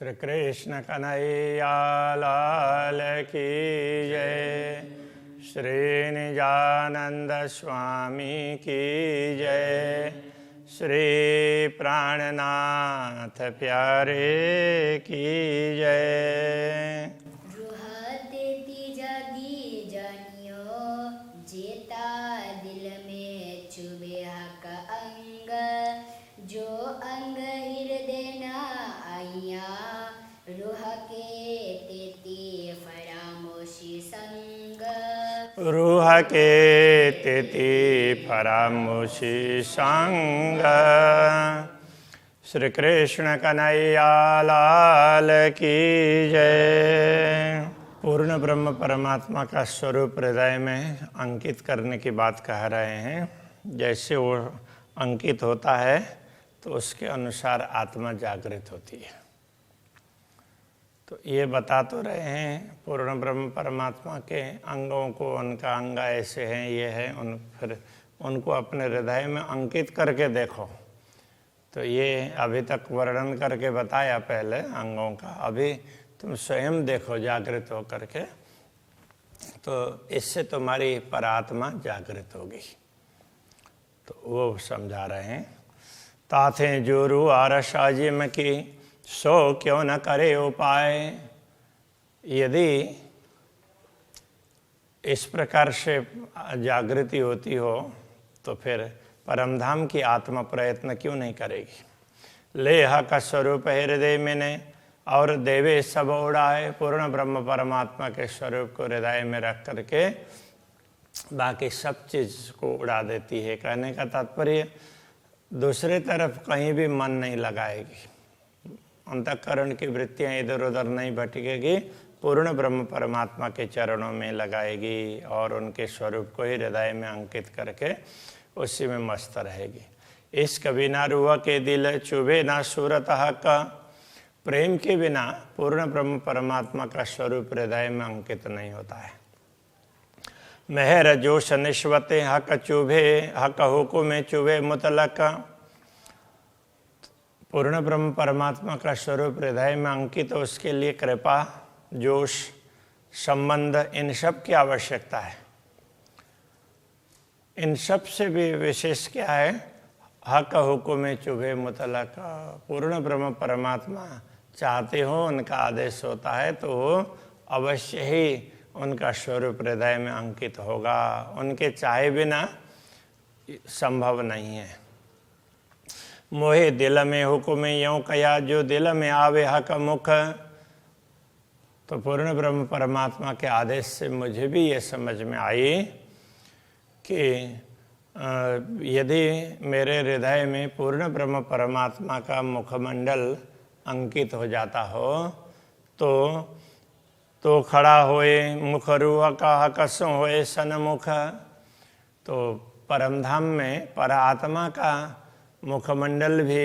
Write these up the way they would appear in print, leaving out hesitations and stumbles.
श्री कृष्ण कन्हैया लाल की जय। श्री निजानंद स्वामी की जय। श्री प्राणनाथ प्यारे की जय। दिल में चुभे हक अंग, जो अंग हृदय न आइया, रूह के तेती फरामोशी संग। रूह के तेती फरामोशी संग। श्री कृष्ण कन्हैया लाल की जय। पूर्ण ब्रह्म परमात्मा का स्वरूप हृदय में अंकित करने की बात कह रहे हैं। जैसे वो अंकित होता है तो उसके अनुसार आत्मा जागृत होती है। तो ये बता तो रहे हैं पूर्ण ब्रह्म परमात्मा के अंगों को, उनका अंग ऐसे हैं, ये है, फिर उनको अपने हृदय में अंकित करके देखो। तो ये अभी तक वर्णन करके बताया पहले अंगों का, अभी तुम स्वयं देखो जागृत हो करके, तो इससे तुम्हारी परात्मा जागृत होगी। तो वो समझा रहे हैं। ताथे जोरू आरस आजिम की, सो क्यों न करे उपाय। यदि इस प्रकार से जागृति होती हो तो फिर परमधाम की आत्मा प्रयत्न क्यों नहीं करेगी। लेह का स्वरूप हृदय में ने, और देवे सब उड़ाए। पूर्ण ब्रह्म परमात्मा के स्वरूप को हृदय में रख करके बाकी सब चीज को उड़ा देती है। कहने का तात्पर्य दूसरे तरफ कहीं भी मन नहीं लगाएगी, अंतःकरण की वृत्तियां इधर उधर नहीं भटकेगी, पूर्ण ब्रह्म परमात्मा के चरणों में लगाएगी और उनके स्वरूप को ही हृदय में अंकित करके उसी में मस्त रहेगी। इश्क बिना रूह के दिल चुभे ना सूरत का। प्रेम के बिना पूर्ण ब्रह्म परमात्मा का स्वरूप हृदय में अंकित नहीं होता है। मेहर जोश निश्वते हक चुभे, हक हुकुम चुभे मुतलक। पूर्ण ब्रह्म परमात्मा का स्वरूप हृदय में अंकित हो, उसके लिए कृपा, जोश, संबंध, इन सब की आवश्यकता है। इन सब से भी विशेष क्या है, हक हुकुम चुभे मुतलक। पूर्ण ब्रह्म परमात्मा चाहते हो, उनका आदेश होता है तो वो अवश्य ही उनका स्वरूप हृदय में अंकित होगा। उनके चाहे बिना संभव नहीं है। मोहे दिल में हुकुम यूं कया, जो दिल में आवे हक मुख। तो पूर्ण ब्रह्म परमात्मा के आदेश से मुझे भी ये समझ में आई कि यदि मेरे हृदय में पूर्ण ब्रह्म परमात्मा का मुखमंडल अंकित हो जाता हो तो खड़ा होए मुख रूह का हकसों होए सन्मुख। तो परमधाम में परात्मा का मुखमंडल भी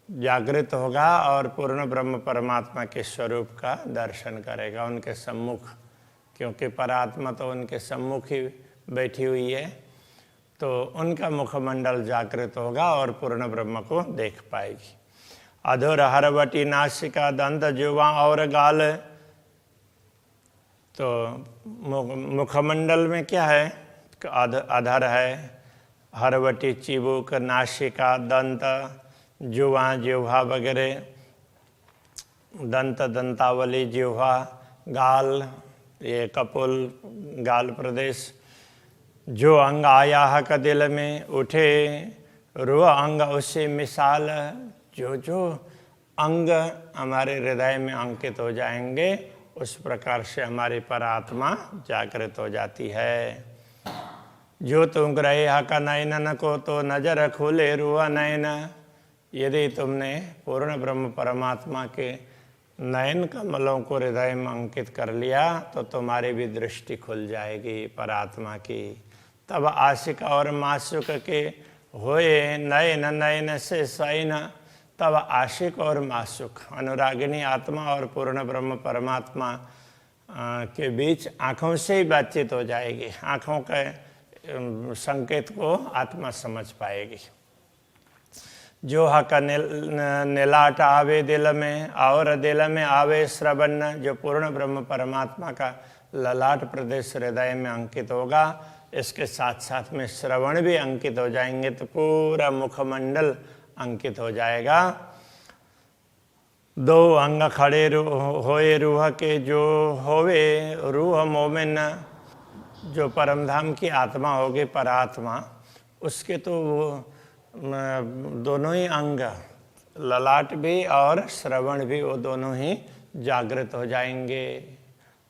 जागृत होगा और पूर्ण ब्रह्म परमात्मा के स्वरूप का दर्शन करेगा उनके सम्मुख, क्योंकि परात्मा तो उनके सम्मुख ही बैठी हुई है। तो उनका मुखमंडल जागृत होगा और पूर्ण ब्रह्म को देख पाएगी। अधुर हरवटी नासिका दंत जुवा और गाल। तो मुखमंडल में क्या है, अधर है, हरवटी चिबुक, नासिका, दंत, जुवा जिह्वा वगैरह, दंत दंतावली जिह्वा, गाल ये कपोल गाल प्रदेश। जो अंग आया हक दिल में उठे, रूह अंग उससे मिसाल। जो अंग हमारे हृदय में अंकित हो जाएंगे उस प्रकार से हमारी परात्मा जागृत हो जाती है। जो तुम ग्रहे हक नयन को, तो नजर खुले रूह नयन। यदि तुमने पूर्ण ब्रह्म परमात्मा के नयन कमलों को हृदय में अंकित कर लिया तो तुम्हारी भी दृष्टि खुल जाएगी परात्मा की। तब आशिक और माशुक के होए नयन नयन से सैन। तब आशिक और माशुक, अनुरागिनी आत्मा और पूर्ण ब्रह्म परमात्मा के बीच आँखों से ही बातचीत हो जाएगी। आँखों के संकेत को आत्मा समझ पाएगी। जो हक निलाट आवे दिल में और दिल में आवे श्रवण, जो पूर्ण ब्रह्म परमात्मा का ललाट प्रदेश हृदय में अंकित होगा, इसके साथ साथ में श्रवण भी अंकित हो जाएंगे तो पूरा मुखमंडल अंकित हो जाएगा। दो अंग खड़े होए रूह के, जो होवे रूह मोमिन, जो परमधाम की आत्मा होगी परात्मा, उसके तो वो दोनों ही अंग, ललाट भी और श्रवण भी, वो दोनों ही जागृत हो जाएंगे।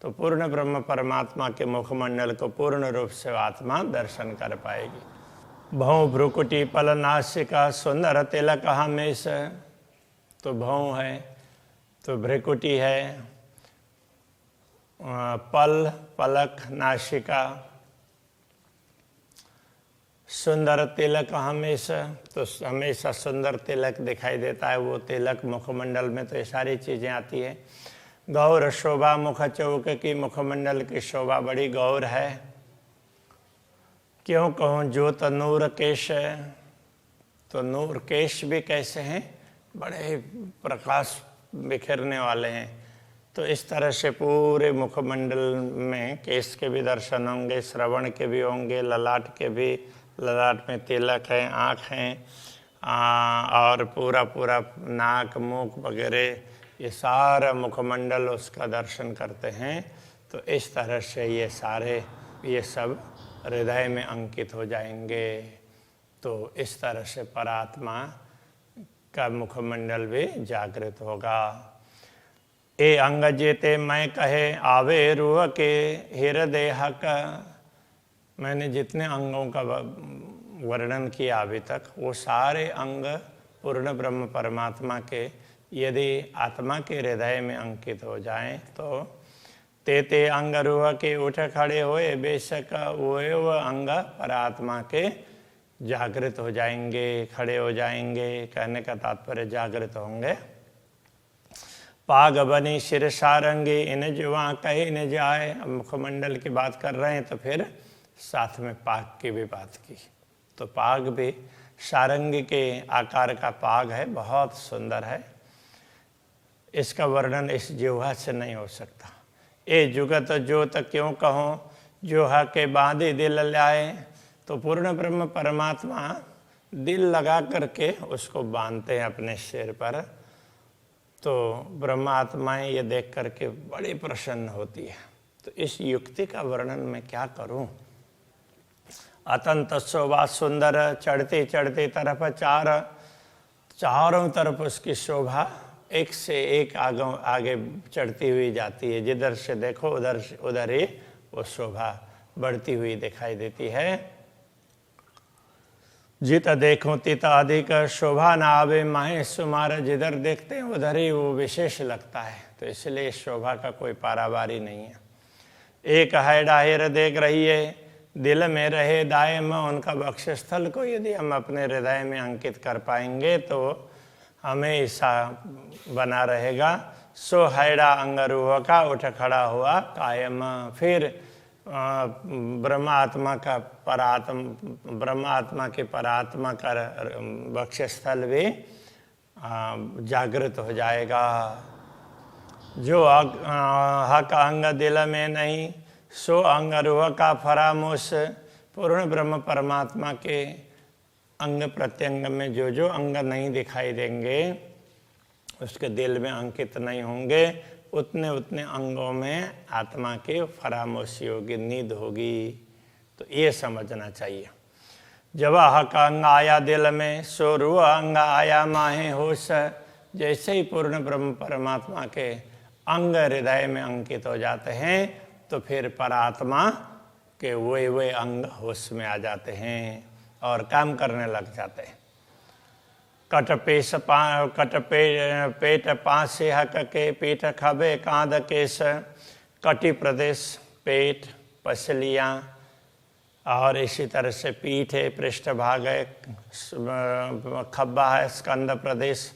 तो पूर्ण ब्रह्म परमात्मा के मुखमंडल को पूर्ण रूप से आत्मा दर्शन कर पाएगी। भौं भ्रुकुटी पल नासिका सुंदर तिलक हमेश, तो भौं है तो भ्रुकुटी है, पल पलक नासिका, सुंदर तिलक हमेशा, तो हमेशा सुंदर तिलक दिखाई देता है वो तिलक मुखमंडल में, तो ये सारी चीज़ें आती है। गौर शोभा मुख चौक की, मुखमंडल की शोभा बड़ी गौर है। क्यों कहूँ ज्योत नूर केश, तो नूर केश भी कैसे हैं, बड़े प्रकाश बिखरने वाले हैं। तो इस तरह से पूरे मुखमंडल में केश के भी दर्शन होंगे, श्रवण के भी होंगे, ललाट के भी, ललाट में तिलक है, आँख हैं, और पूरा पूरा नाक मुख वगैरह, ये सारा मुखमंडल उसका दर्शन करते हैं। तो इस तरह से ये सब हृदय में अंकित हो जाएंगे। तो इस तरह से परात्मा का मुखमंडल भी जागृत होगा। ए अंग जेते मैं कहे आवे रूह के हृदय हक, मैंने जितने अंगों का वर्णन किया अभी तक, वो सारे अंग पूर्ण ब्रह्म परमात्मा के यदि आत्मा के हृदय में अंकित हो जाएं तो ते अंग रूह के उठ खड़े होए बेशक, वो अंग परात्मा के जागृत हो जाएंगे, खड़े हो जाएंगे। कहने का तात्पर्य जागृत होंगे। पाग बनी शिर सारंगी, इन जुआ कहे न जाए। अब मुखमंडल की बात कर रहे हैं तो फिर साथ में पाग की भी बात की। तो पाग भी सारंगी के आकार का पाग है, बहुत सुंदर है। इसका वर्णन इस जिह्वा से नहीं हो सकता। ए जुगत जोत क्यों कहो, जोहा के बांधे दिल लाए। तो पूर्ण ब्रह्म परमात्मा दिल लगा करके उसको बांधते हैं अपने सिर पर। तो ब्रह्मात्माएं ये देख करके बड़ी प्रसन्न होती है। तो इस युक्ति का वर्णन मैं क्या करूं। अतंत शोभा सुंदर, चढ़ते चढ़ते तरफ चारों तरफ उसकी शोभा एक से एक आगे चढ़ती हुई जाती है। जिधर से देखो उधर ही वो शोभा बढ़ती हुई दिखाई देती है। जित देखो तित अधिक शोभा न आवे माहे सुमार, जिधर देखते हैं उधर ही वो विशेष लगता है। तो इसलिए शोभा का कोई पारावारी नहीं है। एक है डाहिर देख रही है, दिल में रहे दायम। उनका वक्षस्थल को यदि हम अपने हृदय में अंकित कर पाएंगे तो हमें ऐसा बना रहेगा। सो हैड़ा अंगरूह का उठ खड़ा हुआ कायम। फिर ब्रह्मात्मा के परात्मा का वक्षस्थल भी जागृत हो जाएगा। जो हक अंग दिल में नहीं, सो अंग रूह का फरामोश। पूर्ण ब्रह्म परमात्मा के अंग प्रत्यंग में जो अंग नहीं दिखाई देंगे, उसके दिल में अंकित नहीं होंगे, उतने उतने अंगों में आत्मा की फरामोशी होगी, नींद होगी। तो ये समझना चाहिए। जब हक अंग आया दिल में, सो रूह अंग आया माहे होश। जैसे ही पूर्ण ब्रह्म परमात्मा के अंग हृदय में अंकित हो जाते हैं तो फिर परात्मा के वे अंग होश में आ जाते हैं और काम करने लग जाते हैं। पेट पाँच से हक के, पीठ खबे कांध केश। कटी प्रदेश पेट, पसलियाँ, और इसी तरह से पीठ है, पृष्ठभाग है, खब्बा है, स्कंद प्रदेश।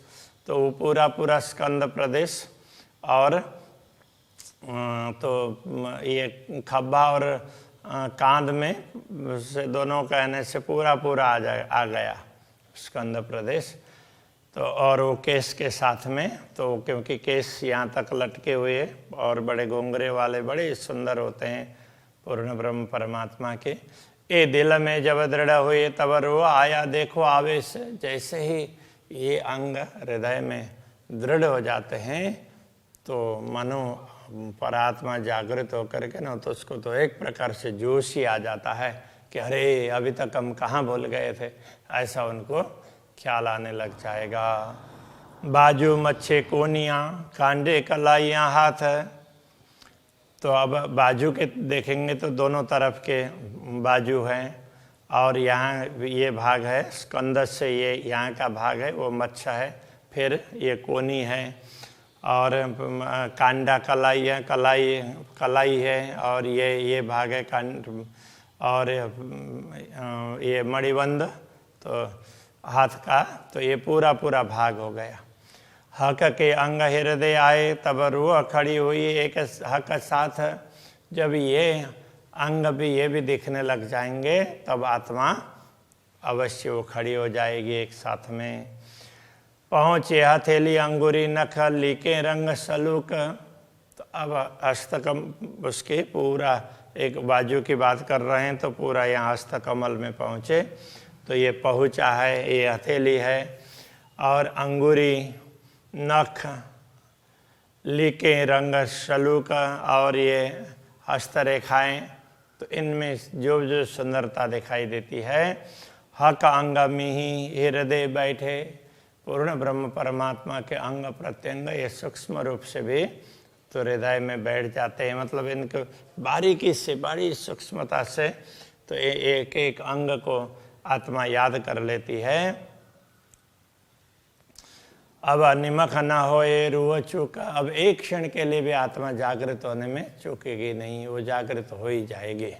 तो वो पूरा स्कंद प्रदेश, और तो ये खब्बा और कांध में से दोनों कहने से पूरा आ गया स्कंद प्रदेश। तो और वो केस के साथ में, तो क्योंकि केस यहाँ तक लटके हुए और बड़े घुंघरे वाले बड़े सुंदर होते हैं पूर्ण ब्रह्म परमात्मा के। ये दिल में जब दृढ़ हुए तब रो आया देखो आवेश। जैसे ही ये अंग हृदय में दृढ़ हो जाते हैं तो मनो परात्मा जागृत होकर के ना, तो उसको तो एक प्रकार से जोश ही आ जाता है कि अरे अभी तक हम कहाँ भूल गए थे, ऐसा उनको ख्याल आने लग जाएगा। बाजू मच्छे कोनियाँ कांडे कलाइयाँ हाथ। तो अब बाजू के देखेंगे तो दोनों तरफ के बाजू हैं, और यहाँ ये भाग है स्कंद से, ये यहाँ का भाग है वो मच्छा है, फिर ये कोनी है, और कांडा कलाई है, कलाई है, और ये भाग है कांड, और ये मणिबंध तो हाथ का, तो ये पूरा भाग हो गया। हक के अंग हृदय आए तब रूह खड़ी हुई एक हक साथ। जब ये अंग भी ये भी दिखने लग जाएंगे तब आत्मा अवश्य वो खड़ी हो जाएगी एक साथ में। पहुँचे हथेली अंगूरी नख लीके रंग सलूक। तो अब हस्तकम उसके पूरा, एक बाजू की बात कर रहे हैं तो पूरा यहाँ हस्तकमल में पहुँचे, तो ये पहुँचा है, ये हथेली है, और अंगूरी नख लीके रंग सलूक, और ये हस्तरेखाएँ, तो इनमें जो सुंदरता दिखाई देती है। हक अंग मिहि हृदय बैठे। पूर्ण ब्रह्म परमात्मा के अंग प्रत्यंग ये सूक्ष्म रूप से भी तो हृदय में बैठ जाते हैं, मतलब इनको बारीकी से, बड़ी सूक्ष्मता से तो एक एक अंग को आत्मा याद कर लेती है। अब निमख न होए रूह चूक। अब एक क्षण के लिए भी आत्मा जागृत होने में चूकेगी नहीं, वो जागृत हो ही जाएगी।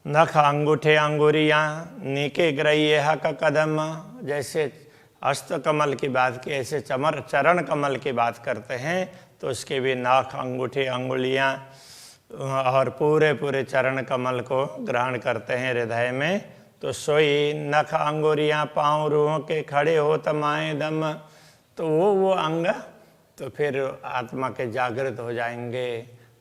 नख अंगूठे अंगुरियाँ नीके ग्रही हक कदम। जैसे हस्त कमल की बात की, ऐसे चरण कमल की बात करते हैं तो उसके भी नख अंगूठे अंगुलियाँ और पूरे चरण कमल को ग्रहण करते हैं हृदय में। तो सोई नख अंगुरियाँ पाँव रूहों के खड़े हो तमाए दम। तो वो अंग तो फिर आत्मा के जागृत हो जाएंगे,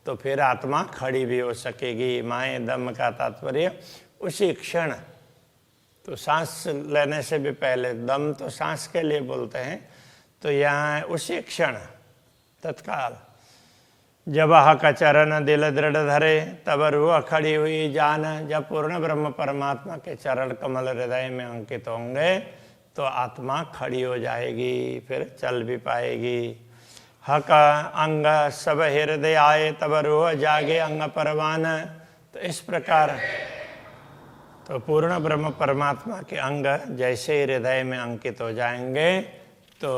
तो फिर आत्मा खड़ी भी हो सकेगी। माए दम का तात्पर्य उसी क्षण, तो सांस लेने से भी पहले, दम तो सांस के लिए बोलते हैं, तो यहाँ उसी क्षण तत्काल जब हक चरण दिल दृढ़ धरे तब रूह खड़ी हुई जान। जब पूर्ण ब्रह्म परमात्मा के चरण कमल हृदय में अंकित होंगे तो आत्मा खड़ी हो जाएगी, फिर चल भी पाएगी। हक अंग सब हृदय आए तब रूह जागे अंग परवान। तो इस प्रकार तो पूर्ण ब्रह्म परमात्मा के अंग जैसे हृदय में अंकित हो जाएंगे तो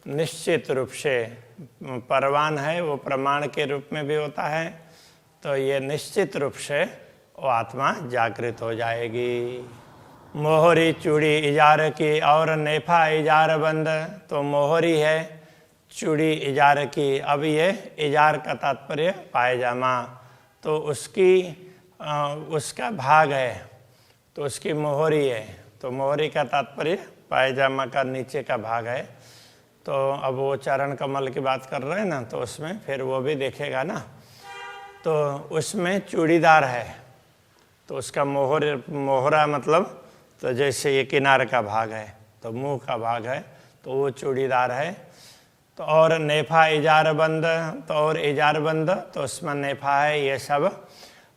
निश्चित रूप से परवान है, वो प्रमाण के रूप में भी होता है, तो ये निश्चित रूप से वो आत्मा जागृत हो जाएगी। मोहरी चूड़ी इजार की और नेफा इजार बंद। तो मोहरी है चूड़ी इजार की। अब ये इजार का तात्पर्य पायजामा, तो उसका भाग है, तो उसकी मोहरी है। तो मोहरी का तात्पर्य पायजामा का नीचे का भाग है। तो अब वो चरण कमल की बात कर रहे हैं ना, तो उसमें फिर वो भी देखेगा ना, तो उसमें चूड़ीदार है, तो उसका मोहरा मतलब तो जैसे ये किनारे का भाग है, तो मुंह का भाग है, तो वो चूड़ीदार है। तो और नेफा इजार बंद, तो और इजार बंद, तो उसमें नेफा है, ये सब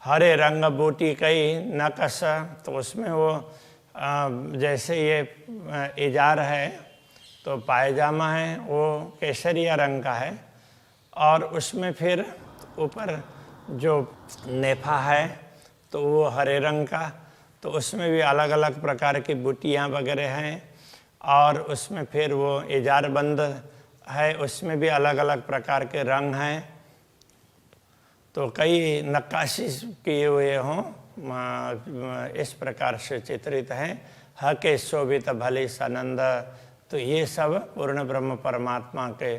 हरे रंग बूटी कई नकश। तो उसमें वो जैसे ये इजार है तो पायजामा है वो केसरिया रंग का है, और उसमें फिर ऊपर जो नेफा है तो वो हरे रंग का। तो उसमें भी अलग अलग प्रकार की बूटियाँ वगैरह हैं, और उसमें फिर वो इजार बंद है, उसमें भी अलग अलग प्रकार के रंग हैं। तो कई नक्काशी किए हुए हों, इस प्रकार से चित्रित हैं। हके शोभित भली सनंद। तो ये सब पूर्ण ब्रह्म परमात्मा के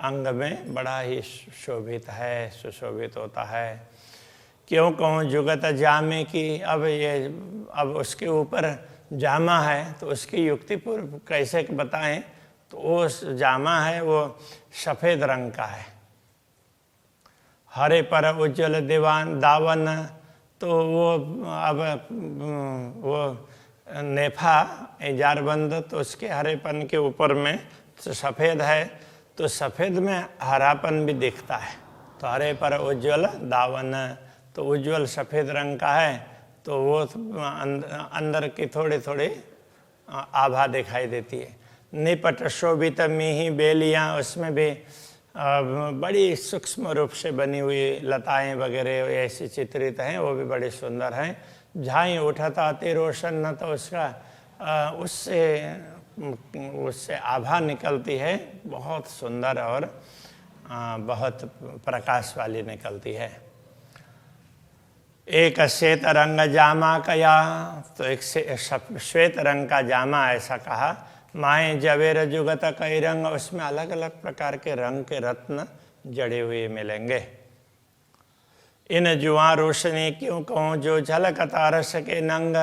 अंग में बड़ा ही शोभित है, सुशोभित होता है। क्यों कहूँ जुगत जामे की। अब उसके ऊपर जामा है तो उसकी युक्ति पूर्व कैसे बताएं, तो वो जामा है वो सफ़ेद रंग का है। हरे पर उज्जवल दीवान दावन, तो वो अब वो नेफा जारबंद, तो उसके हरेपन के ऊपर में तो सफ़ेद है, तो सफ़ेद में हरापन भी दिखता है। तो हरे पर उज्जवल दावन, तो उज्जवल सफ़ेद रंग का है, तो वो अंदर की थोड़ी थोड़ी आभा दिखाई देती है। निपट शोभित मिही बेलियाँ, उसमें भी बड़ी सूक्ष्म रूप से बनी हुई लताएं वगैरह ऐसी चित्रित हैं, वो भी बड़ी सुंदर हैं। झाई उठता अति रोशन, न तो उसका उससे आभा निकलती है, बहुत सुंदर और बहुत प्रकाश वाली निकलती है। एक श्वेत रंग जामा कया, तो एक श्वेत रंग का जामा ऐसा कहा। माए जवेर जुगत कई रंग, उसमें अलग अलग प्रकार के रंग के रत्न जड़े हुए मिलेंगे। इन जुआ रोशनी क्यों कहूँ, जो झलकता रस के नंग,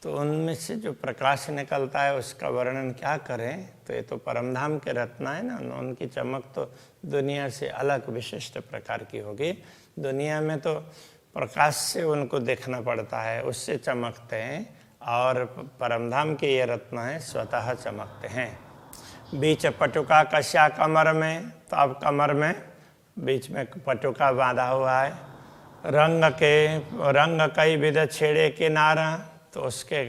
तो उनमें से जो प्रकाश निकलता है उसका वर्णन क्या करें। तो ये तो परमधाम के रत्न है ना, उनकी चमक तो दुनिया से अलग विशिष्ट प्रकार की होगी। दुनिया में तो प्रकाश से उनको देखना पड़ता है, उससे चमकते हैं, और परमधाम के ये रत्न हैं स्वतः चमकते हैं। बीच पटुका कश्या कमर में, तो अब कमर में बीच में पटुका बांधा हुआ है। रंग कई विध छेड़े किनारा, तो उसके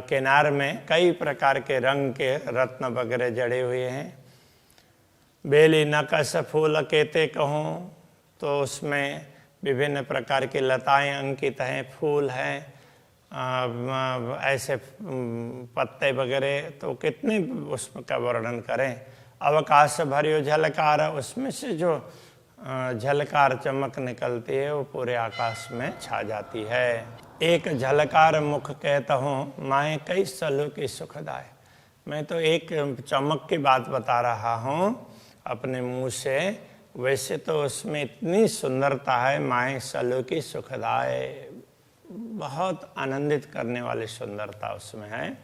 किनार में कई प्रकार के रंग के रत्न वगैरह जड़े हुए हैं। बेली नकश फूल केते कहूँ, तो उसमें विभिन्न प्रकार की लताएं अंकित हैं, फूल हैं, ऐसे पत्ते वगैरह, तो कितने उसका वर्णन करें। अवकाश भरियो झलकार, उसमें से जो झलकार चमक निकलती है वो पूरे आकाश में छा जाती है। एक झलकार मुख कहता हूँ, माए कई सलों की सुखदाय। मैं तो एक चमक की बात बता रहा हूँ अपने मुंह से, वैसे तो उसमें इतनी सुंदरता है, माए सलों की सुखदाय, बहुत आनंदित करने वाली सुंदरता उसमें है।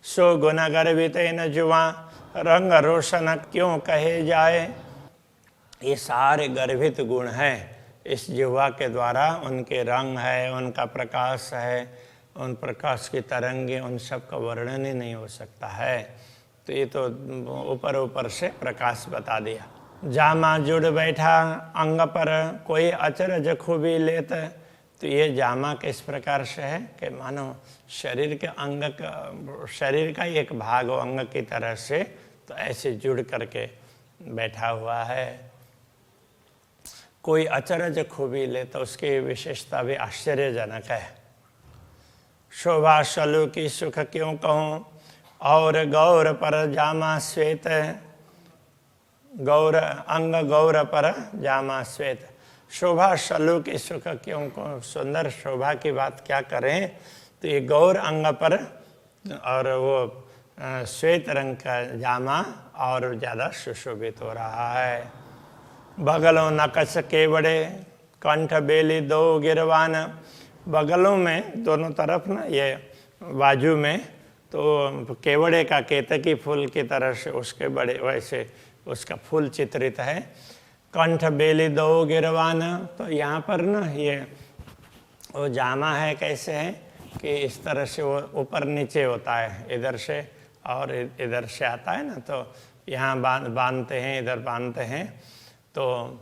सो गुण गर्भित न जुआ, रंग रोशन क्यों कहे जाए। ये सारे गर्भित गुण हैं इस जिह्वा के द्वारा, उनके रंग है, उनका प्रकाश है, उन प्रकाश की तरंगे, उन सब का वर्णन ही नहीं हो सकता है। तो ये तो ऊपर ऊपर से प्रकाश बता दिया। जामा जुड़ बैठा अंग पर, कोई अचरज खूबी लेत। तो ये जामा किस प्रकार से है कि मानो शरीर के अंग का, शरीर का एक भाग हो अंग की तरह से, तो ऐसे जुड़ करके बैठा हुआ है। कोई अचरज खूबी ले, तो उसकी विशेषता भी आश्चर्यजनक है। शोभा शलु की सुख क्यों कहूँ, और गौर पर जामा श्वेत, गौर अंग गौर पर जामा श्वेत। शोभा शलु की सुख क्यों कहूँ, सुंदर शोभा की बात क्या करें। तो ये गौर अंग पर और वो श्वेत रंग का जामा और ज़्यादा सुशोभित हो रहा है। बगलों नकश के बड़े, कंठ बेली दो गिरवान। बगलों में दोनों तरफ ना, ये बाजू में तो केवड़े का केतकी फूल की तरह से उसके बड़े वैसे उसका फूल चित्रित है। कंठ बेली दो गिरवान, तो यहाँ पर ना ये वो जामा है, कैसे है कि इस तरह से वो ऊपर नीचे होता है, इधर से और इधर से आता है ना, तो यहाँ बांधते हैं, इधर बांधते हैं, तो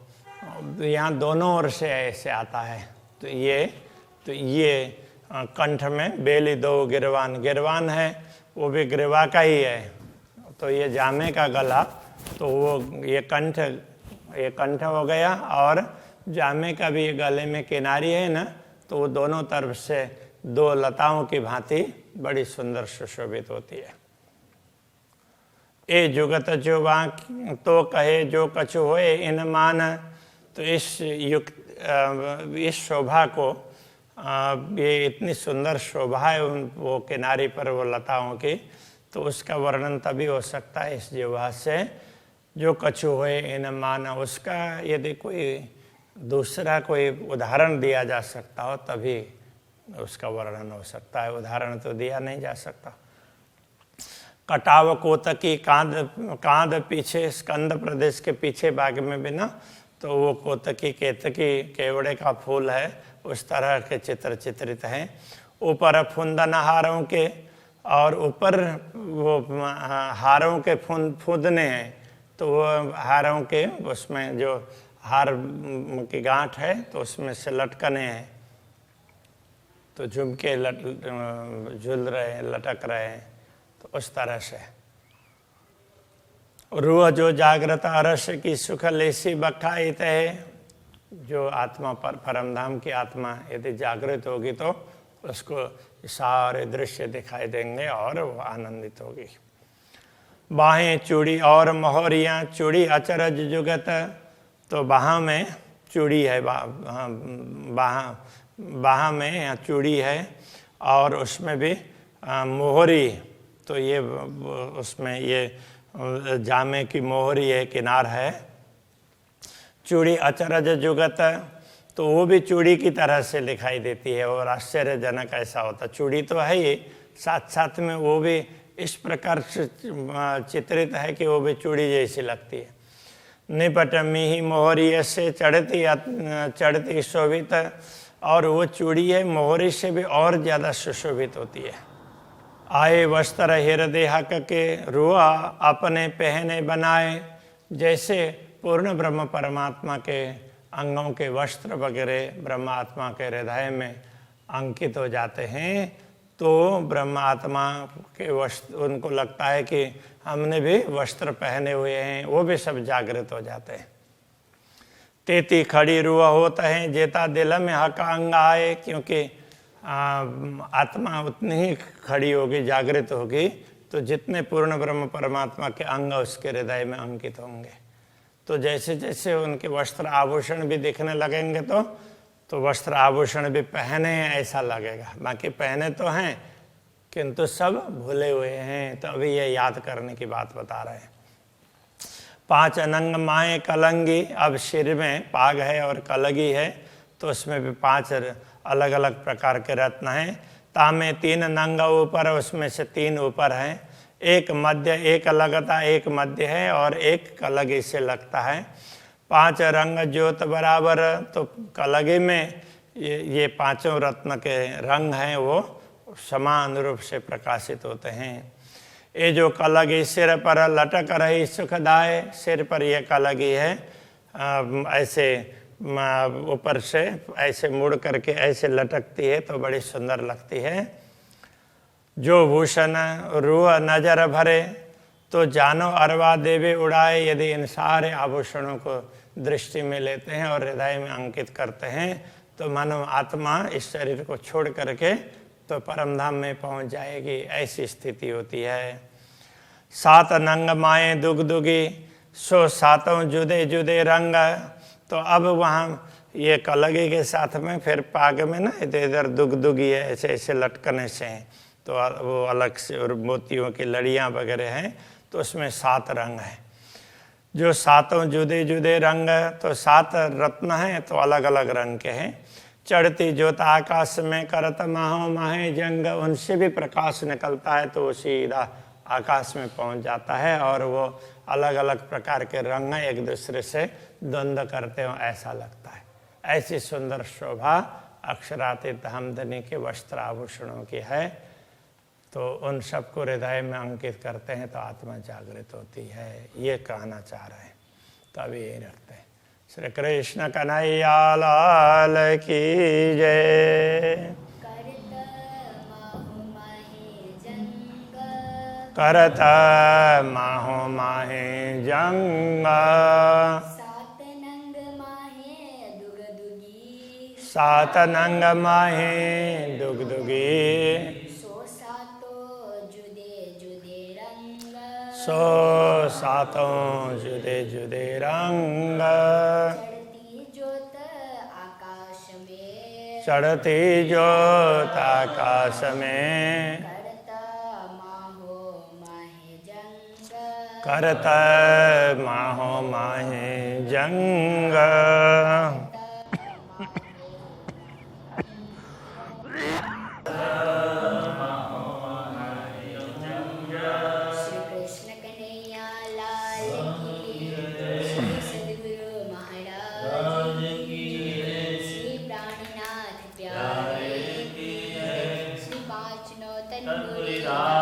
यहाँ दोनों ओर से ऐसे आता है। तो ये कंठ में बेली दो गिरवान, गिरवान है वो भी ग्रीवा का ही है। तो ये जामे का गला, तो वो ये कंठ हो गया, और जामे का भी ये गले में किनारी है ना, तो वो दोनों तरफ से दो लताओं की भांति बड़ी सुंदर सुशोभित होती है। ए जुगत जो वाक तो कहे जो कछु होए इन मान। तो इस शोभा को, ये इतनी सुंदर शोभा है वो किनारी पर वो लताओं की, तो उसका वर्णन तभी हो सकता है इस जिह्वा से जो कछु होए इन मान। उसका यदि कोई दूसरा कोई उदाहरण दिया जा सकता हो तभी उसका वर्णन हो सकता है, उदाहरण तो दिया नहीं जा सकता। कटाव कोतकी कांद पीछे स्कंद प्रदेश के पीछे भाग में भी ना, तो वो कोतकी केतकी केवड़े का फूल है, उस तरह के चित्र चित्रित हैं। ऊपर फुंदन हारों के, और ऊपर वो हारों के फूंदने हैं, तो वो हारों के उसमें जो हार की गांठ है तो उसमें से लटकने हैं, तो झुमके झूल रहे हैं, लटक रहे हैं, तो उस तरह से। रूह जो जागृत अरस की सुख लेसी बखाइत है, जो आत्मा पर परमधाम की आत्मा यदि जागृत होगी तो उसको सारे दृश्य दिखाई देंगे और वो आनंदित होगी। बाहें चूड़ी और मोहरियाँ, चूड़ी अचरज जुगत, तो बाह में चूड़ी है, बाह में या चूड़ी है, और उसमें भी मोहरी, तो ये उसमें ये जामे की मोहरी है, किनार है। चूड़ी अचरज जुगत, तो वो भी चूड़ी की तरह से दिखाई देती है, और आश्चर्यजनक ऐसा होता। चूड़ी तो है ही, साथ साथ में वो भी इस प्रकार से चित्रित है कि वो भी चूड़ी जैसी लगती है। निपट मिही मोहरी से चढ़ती शोभित, और वो चूड़ी है मोहरी से भी और ज़्यादा सुशोभित होती है। आए वस्त्र हृदय हक के, रुआ अपने पहने बनाए, जैसे पूर्ण ब्रह्म परमात्मा के अंगों के वस्त्र वगैरह ब्रह्मात्मा के हृदय में अंकित हो जाते हैं, तो ब्रह्मात्मा के वस्त्र, उनको लगता है कि हमने भी वस्त्र पहने हुए हैं, वो भी सब जागृत हो जाते हैं। तेती खड़ी रुआ होता है, जेता दिल में हक अंग आए, क्योंकि आत्मा उतनी ही खड़ी होगी, जागृत होगी, तो जितने पूर्ण ब्रह्म परमात्मा के अंग उसके हृदय में अंकित होंगे, तो जैसे जैसे उनके वस्त्र आभूषण भी दिखने लगेंगे तो वस्त्र आभूषण भी पहने हैं ऐसा लगेगा। बाकी पहने तो हैं किंतु सब भूले हुए हैं, तो अभी ये याद करने की बात बता रहे हैं। 5 अनंग माए कलंगी, अब सिर में पाग है और कलगी है, तो उसमें भी 5 अलग अलग प्रकार के रत्न हैं। तामे 3 नंग ऊपर, उसमें से 3 ऊपर हैं, एक मध्य, एक लगता, एक मध्य है, और एक कलगी से लगता है। 5 रंग ज्योत बराबर, तो कलगी में ये 5 रत्न के रंग हैं वो समान रूप से प्रकाशित होते हैं। ये जो कलगी सिर पर लटक रही सुखदाय, सिर पर ये कलगी है, ऐसे ऊपर से ऐसे मुड़ करके ऐसे लटकती है तो बड़ी सुंदर लगती है। जो भूषण रूह नजर भरे, तो जानो अरवा देवे उड़ाए, यदि इन सारे आभूषणों को दृष्टि में लेते हैं और हृदय में अंकित करते हैं, तो मानव आत्मा इस शरीर को छोड़ करके तो परमधाम में पहुंच जाएगी, ऐसी स्थिति होती है। 7 नंग माए दुगदुगी, सो 7 जुदे जुदे रंग, तो अब वहाँ ये कलगी के साथ में फिर पाग में ना इधर इधर दुगदुगी है, ऐसे ऐसे लटकने से हैं, तो वो अलग से, और मोतियों की लड़ियाँ वगैरह हैं, तो उसमें 7 रंग हैं। जो 7 जुदे जुदे रंग, तो 7 रत्न हैं तो अलग अलग रंग के हैं। चढ़ती ज्योत आकाश में करत माहो माहे जंग, उनसे भी प्रकाश निकलता है तो वो सीधा आकाश में पहुंच जाता है, और वो अलग अलग प्रकार के रंग एक दूसरे से द्वंद्व करते हो ऐसा लगता है। ऐसी सुंदर शोभा अक्षरातीत हमदनी के वस्त्र आभूषणों की है, तो उन सबको हृदय में अंकित करते हैं तो आत्मा जागृत होती है, ये कहना चाह रहे हैं। तो अभी यही रखते हैं। श्री कृष्ण कन्हैया लाल की जय। करत माहो माहे जंग, 7 नंग माहे दुगदुगी, 7 नंग माहे दुगदुगी, सो 7 जुदे जुदे रंग, सो 7 जुदे जुदे रंग, चढ़ती ज्योत आकाश में, चढ़ती ज्योत आकाश में, करत माहो माहे जंग। तन पुरी राज